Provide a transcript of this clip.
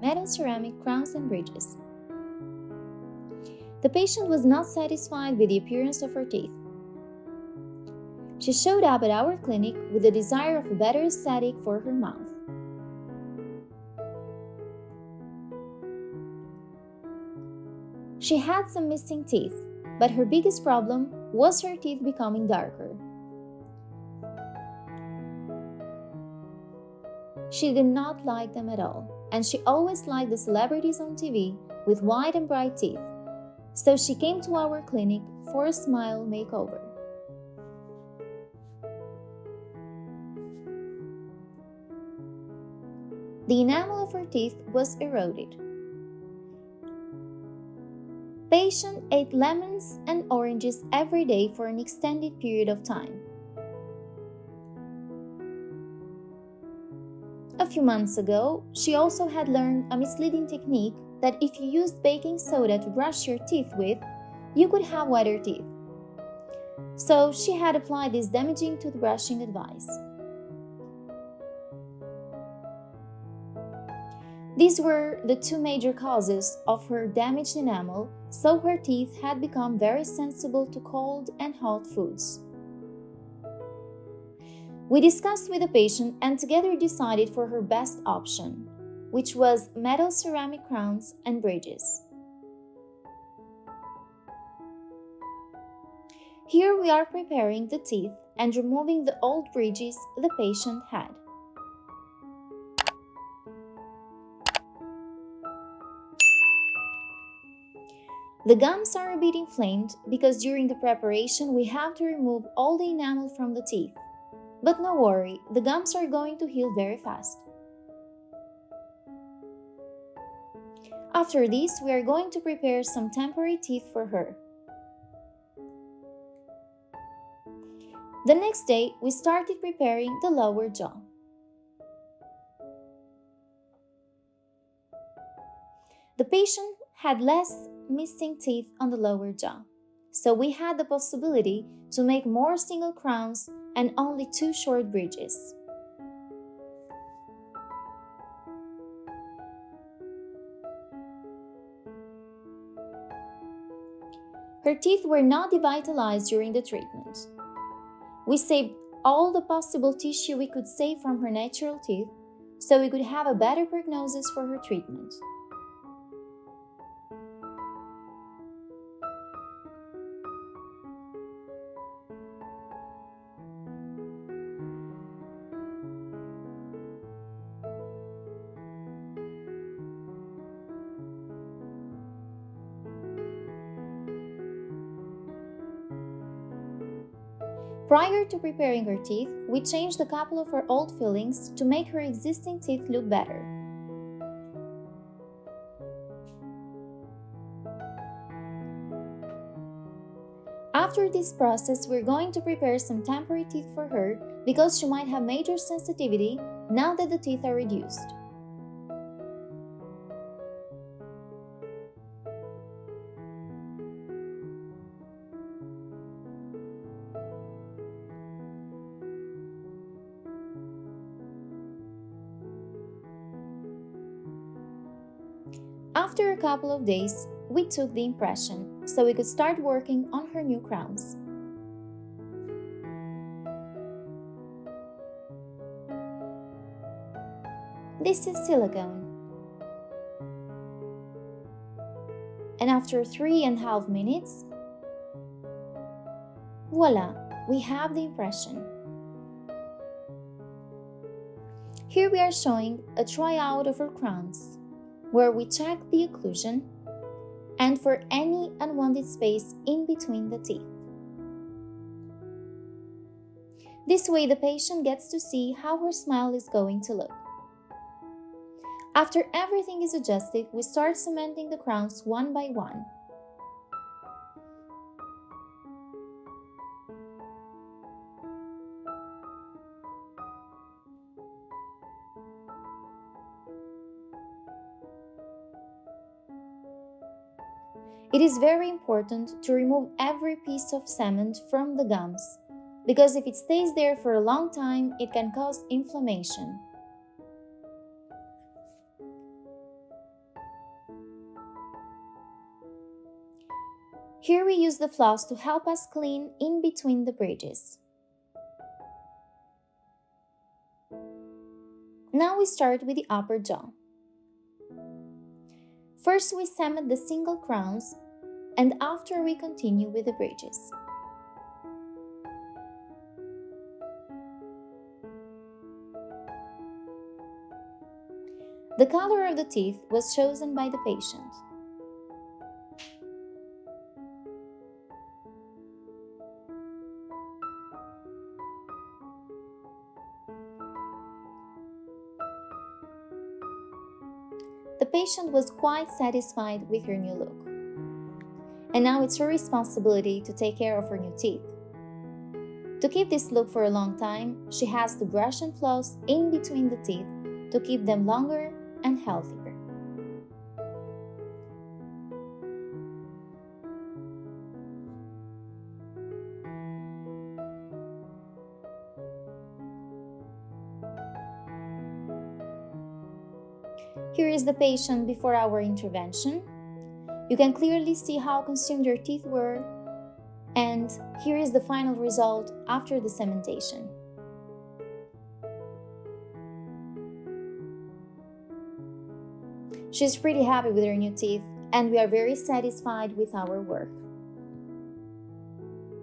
metal ceramic crowns and bridges. The patient was not satisfied with the appearance of her teeth. She showed up at our clinic with the desire of a better aesthetic for her mouth. She had some missing teeth, but her biggest problem was her teeth becoming darker. She did not like them at all, and she always liked the celebrities on TV with white and bright teeth. So she came to our clinic for a smile makeover. The enamel of her teeth was eroded. Patient ate lemons and oranges every day for an extended period of time. A few months ago, she also had learned a misleading technique that if you used baking soda to brush your teeth with, you could have whiter teeth. So she had applied this damaging toothbrushing advice. These were the two major causes of her damaged enamel, so her teeth had become very sensitive to cold and hot foods. We discussed with the patient and together decided for her best option, which was metal ceramic crowns and bridges. Here we are preparing the teeth and removing the old bridges the patient had. The gums are a bit inflamed because during the preparation we have to remove all the enamel from the teeth. But no worry, the gums are going to heal very fast. After this, we are going to prepare some temporary teeth for her. The next day, we started preparing the lower jaw. The patient had less missing teeth on the lower jaw, so we had the possibility to make more single crowns and only 2 short bridges. Her teeth were not devitalized during the treatment. We saved all the possible tissue we could save from her natural teeth so we could have a better prognosis for her treatment. Prior to preparing her teeth, we changed a couple of her old fillings to make her existing teeth look better. After this process, we're going to prepare some temporary teeth for her because she might have major sensitivity now that the teeth are reduced. After a couple of days, we took the impression so we could start working on her new crowns. This is silicone. And after 3.5 minutes, voila, we have the impression. Here we are showing a tryout of her crowns, where we check the occlusion and for any unwanted space in between the teeth. This way the patient gets to see how her smile is going to look. After everything is adjusted, we start cementing the crowns one by one. It is very important to remove every piece of cement from the gums, because if it stays there for a long time, it can cause inflammation. Here we use the floss to help us clean in between the bridges. Now we start with the upper jaw. First we cement the single crowns, and after we continue with the bridges. The color of the teeth was chosen by the patient. The patient was quite satisfied with her new look. And now it's her responsibility to take care of her new teeth. To keep this look for a long time, she has to brush and floss in between the teeth to keep them longer and healthier. Here is the patient before our intervention. You can clearly see how consumed her teeth were, and here is the final result after the cementation. She's pretty happy with her new teeth, and we are very satisfied with our work.